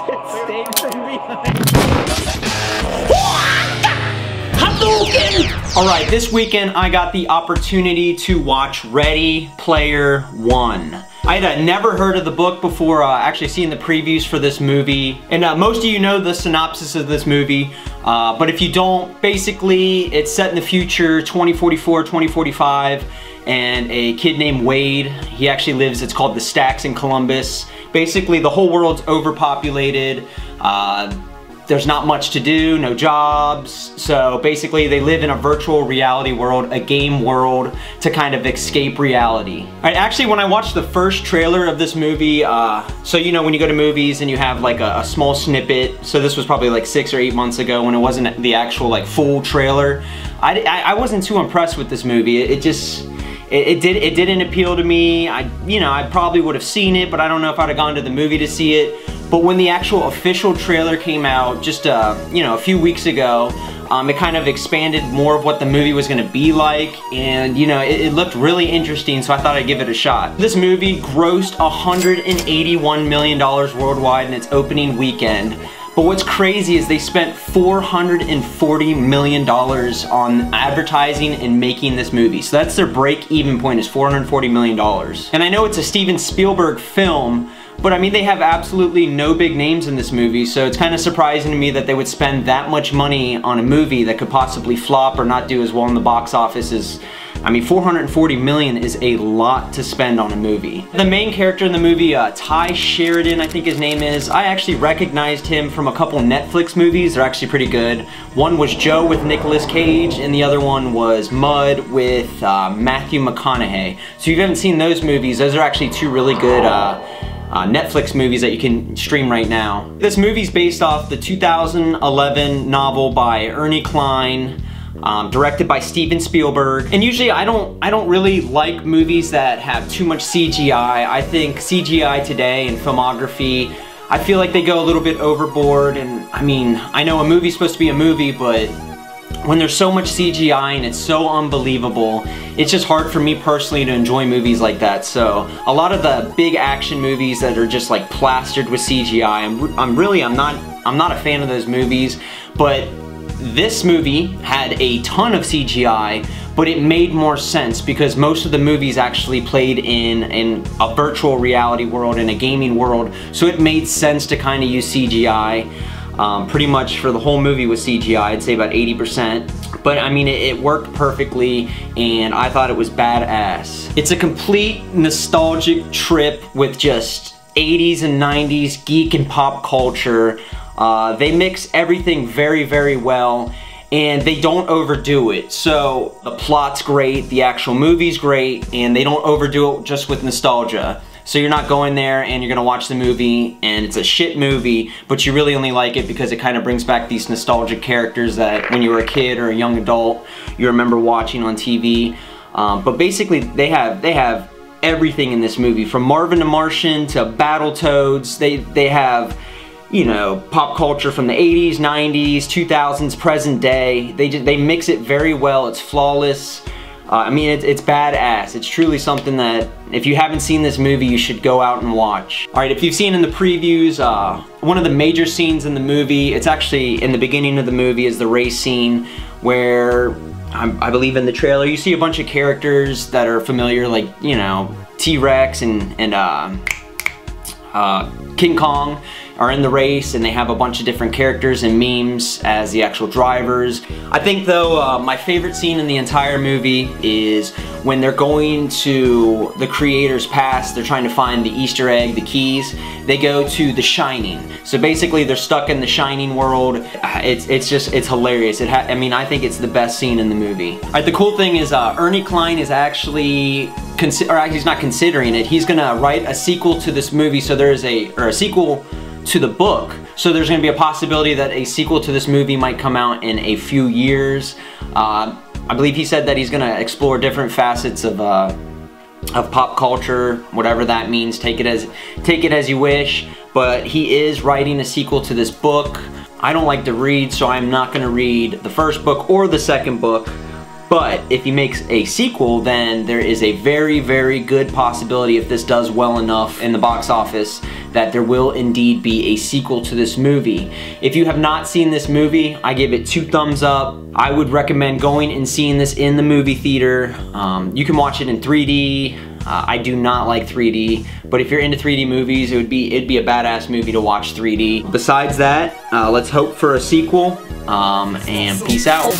Stayed from behind. Alright, this weekend I got the opportunity to watch Ready Player One. I had never heard of the book before actually seeing the previews for this movie. And most of you know the synopsis of this movie. But if you don't, basically it's set in the future, 2044, 2045. And a kid named Wade, he actually lives, it's called the Stacks in Columbus. Basically the whole world's overpopulated. There's not much to do, no jobs. So basically they live in a virtual reality world, a game world, to kind of escape reality. Actually, when I watched the first trailer of this movie, so you know when you go to movies and you have like a small snippet, so this was probably like 6 or 8 months ago when it wasn't the actual like full trailer, I wasn't too impressed with this movie. It didn't appeal to me. I probably would have seen it, but I don't know if I'd have gone to the movie to see it. But when the actual official trailer came out just a few weeks ago, it kind of expanded more of what the movie was going to be like, and it looked really interesting, so I thought I'd give it a shot. This movie grossed $181 million worldwide in its opening weekend. But what's crazy is they spent $440 million on advertising and making this movie. So that's their break-even point, is $440 million. And I know it's a Steven Spielberg film, but I mean, they have absolutely no big names in this movie, so it's kind of surprising to me that they would spend that much money on a movie that could possibly flop or not do as well in the box office as, I mean, $440 million is a lot to spend on a movie. The main character in the movie, Ty Sheridan, I think his name is, I actually recognized him from a couple Netflix movies. They're actually pretty good. One was Joe with Nicolas Cage, and the other one was Mud with Matthew McConaughey. So if you haven't seen those movies, those are actually two really good Netflix movies that you can stream right now. This movie's based off the 2011 novel by Ernie Klein, directed by Steven Spielberg. And usually I don't really like movies that have too much CGI. I think CGI today and filmography, I feel like they go a little bit overboard. And I mean, I know a movie's supposed to be a movie, but when there's so much CGI and it's so unbelievable, it's just hard for me personally to enjoy movies like that. So a lot of the big action movies that are just like plastered with CGI, I'm not a fan of those movies. But this movie had a ton of CGI, but it made more sense because most of the movies actually played in a virtual reality world, in a gaming world, so it made sense to kind of use CGI. Pretty much for the whole movie with CGI, I'd say about 80%. But I mean, it worked perfectly, and I thought it was badass. It's a complete nostalgic trip with just 80s and 90s geek and pop culture. They mix everything very, very well, and they don't overdo it. So the plot's great, the actual movie's great, and they don't overdo it just with nostalgia. So you're not going there and you're gonna watch the movie and it's a shit movie, but you really only like it because it kind of brings back these nostalgic characters that when you were a kid or a young adult, you remember watching on TV. But basically they have everything in this movie, from Marvin the Martian to Battletoads. They have, you know, pop culture from the 80s, 90s, 2000s, present day. They mix it very well. It's flawless. I mean, it's badass. It's truly something that, if you haven't seen this movie, you should go out and watch. Alright, if you've seen in the previews, one of the major scenes in the movie, it's actually in the beginning of the movie, is the race scene where, I believe in the trailer, you see a bunch of characters that are familiar, like, you know, T-Rex and King Kong are in the race, and they have a bunch of different characters and memes as the actual drivers. I think though, my favorite scene in the entire movie is when they're going to the creator's past. They're trying to find the Easter egg, the keys. They go to The Shining. So basically they're stuck in the Shining world. It's hilarious. I mean, I think it's the best scene in the movie. Alright, the cool thing is Ernie Klein is actually, he's not considering it, he's gonna write a sequel to this movie. So there's a sequel to the book. So there's gonna be a possibility that a sequel to this movie might come out in a few years. I believe he said that he's gonna explore different facets of pop culture, whatever that means. Take it as you wish. But he is writing a sequel to this book. I don't like to read, so I'm not gonna read the first book or the second book. But if he makes a sequel, then there is a very, very good possibility, if this does well enough in the box office, that there will indeed be a sequel to this movie. If you have not seen this movie, I give it 2 thumbs up. I would recommend going and seeing this in the movie theater. You can watch it in 3D. I do not like 3D, but if you're into 3D movies, it'd be a badass movie to watch 3D. Besides that, let's hope for a sequel, and peace out.